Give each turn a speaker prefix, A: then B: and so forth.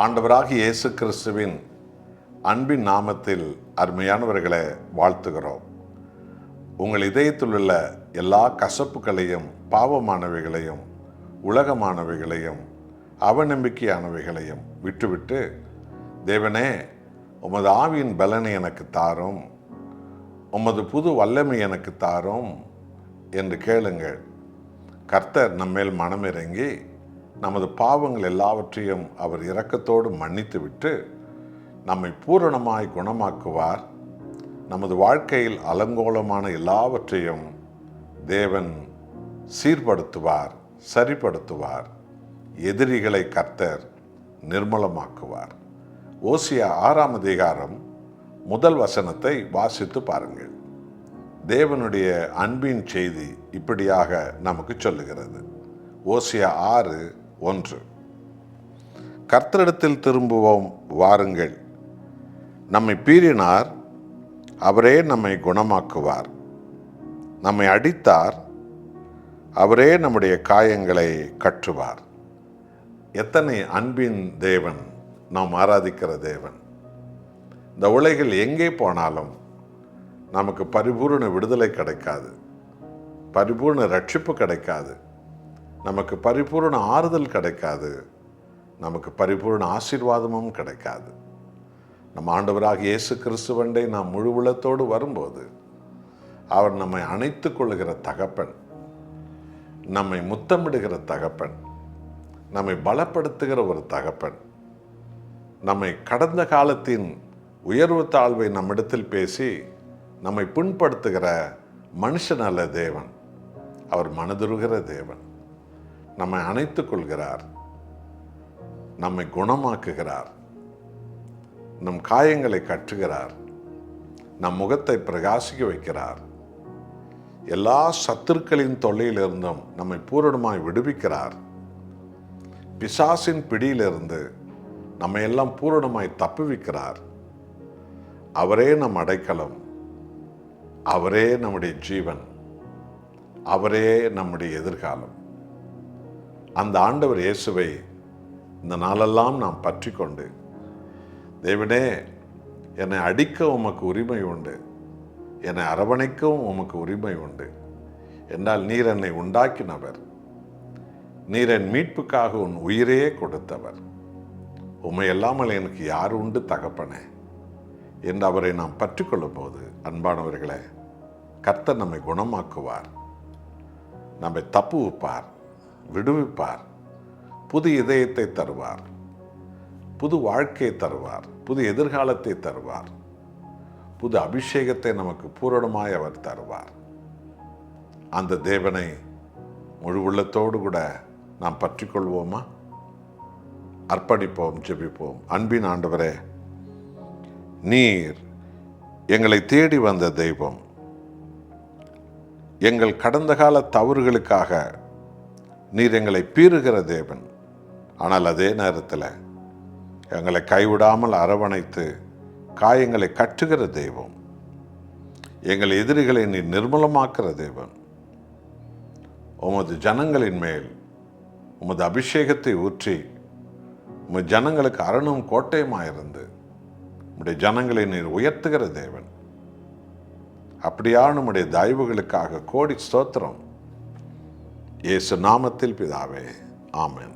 A: ஆண்டவராகிய இயேசு கிறிஸ்துவின் அன்பின் நாமத்தில் அருமையானவர்களை வாழ்த்துகிறோம். உங்கள் இதயத்தில் உள்ள எல்லா கசப்புகளையும், பாவமானவைகளையும், உலகமானவைகளையும், அவநம்பிக்கையானவைகளையும் விட்டுவிட்டு, தேவனே உமது ஆவியின் பலனை எனக்கு தாரும், உமது புது வல்லமை எனக்கு தாரும் என்று கேளுங்கள். கர்த்தர் நம்மேல் மனமிறங்கி நமது பாவங்கள் எல்லாவற்றையும் அவர் இரக்கத்தோடு மன்னித்துவிட்டு நம்மை பூரணமாய் குணமாக்குவார். நமது வாழ்க்கையில் அலங்கோலமான எல்லாவற்றையும் தேவன் சீர்படுத்துவார், சரிப்படுத்துவார். எதிரிகளை கர்த்தர் நிர்மலமாக்குவார். ஓசியா 6ஆம் அதிகாரம் 1 வசனத்தை வாசித்து பாருங்கள். தேவனுடைய அன்பின் செய்தி இப்படியாக நமக்கு சொல்லுகிறது. ஓசியா 6:1. கர்த்தரிடத்தில் திரும்புவோம் வாருங்கள். நம்மை பீறினார், அவரே நம்மை குணமாக்குவார். நம்மை அடித்தார், அவரே நம்முடைய காயங்களை கட்டுவார். எத்தனை அன்பின் தேவன் நாம் ஆராதிக்கிற தேவன்! இந்த உலகில் எங்கே போனாலும் நமக்கு பரிபூர்ண விடுதலை கிடைக்காது, பரிபூர்ண ரட்சிப்பு கிடைக்காது, நமக்கு பரிபூர்ண ஆறுதல் கிடைக்காது, நமக்கு பரிபூர்ண ஆசீர்வாதமும் கிடைக்காது. நம்ம ஆண்டவராக இயேசு கிறிஸ்துவண்டை நாம் முழு உள்ளத்தோடு வரும்போது அவர் நம்மை அணைத்து கொள்ளுகிற தகப்பன், நம்மை முத்தமிடுகிற தகப்பன், நம்மை பலப்படுத்துகிற ஒரு தகப்பன், நம்மை கடந்த காலத்தின் உயர்வு தாழ்வை நம்மிடத்தில் பேசி நம்மை புண்படுத்துகிற மனுஷன் அல்ல தேவன். அவர் மனதுருகிற தேவன். நம்மை அணைத்துக் கொள்கிறார், நம்மை குணமாக்குகிறார், நம் காயங்களை கட்டுகிறார், நம் முகத்தை பிரகாசிக்க வைக்கிறார். எல்லா சத்துருக்களின் தொல்லையிலிருந்தும் நம்மை பூரணமாய் விடுவிக்கிறார். பிசாசின் பிடியிலிருந்து நம்மை எல்லாம் பூரணமாய் தப்புவிக்கிறார். அவரே நம் அடைக்கலம், அவரே நம்முடைய ஜீவன், அவரே நம்முடைய எதிர்காலம். அந்த ஆண்டவர் இயேசுவை இந்த நாளெல்லாம் நாம் பற்றி கொண்டு, தேவனே என்னை அடிக்க உமக்கு உரிமை உண்டு, என்னை அரவணைக்கவும் உமக்கு உரிமை உண்டு என்றால், நீர் என்னை உண்டாக்கினவர், நீர் என் மீட்புக்காக உன் உயிரையே கொடுத்தவர், உம்மை இல்லாமல் எனக்கு யார் உண்டு தகப்பனே என்று அவரை நாம் பற்றி கொள்ளும் போது, அன்பானவர்களே, கர்த்தர் நம்மை குணமாக்குவார், நம்மை தப்புவிப்பார், விடுவிப்பார், புது இதயத்தை தருவார், புது வாழ்க்கையை தருவார், புது எதிர்காலத்தை தருவார், புது அபிஷேகத்தை நமக்கு பூரணமாய் அவர் தருவார். அந்த தேவனை முழு உள்ளத்தோடு கூட நாம் பற்றி கொள்வோமா? அர்ப்பணிப்போம், ஜெபிப்போம். அன்பின் ஆண்டவரே, நீர் எங்களை தேடி வந்த தெய்வம். எங்கள் கடந்த கால தவறுகளுக்காக நீர் எங்களை பீறுகிற தேவன். ஆனால் அதே நேரத்தில் எங்களை கைவிடாமல் அரவணைத்து காயங்களை கட்டுகிற தெய்வம். எங்கள் எதிரிகளை நீர் நிர்மலமாக்குற தேவன். உமது ஜனங்களின் மேல் உமது அபிஷேகத்தை ஊற்றி உமது ஜனங்களுக்கு அரணும் கோட்டையுமாயிருந்து உம்முடைய ஜனங்களை நீர் உயர்த்துகிற தேவன். அப்படியான நம்முடைய தயவுகளுக்காக கோடி ஸ்தோத்திரம். இயேசு நாமத்தில் பிதாவே, ஆமென்.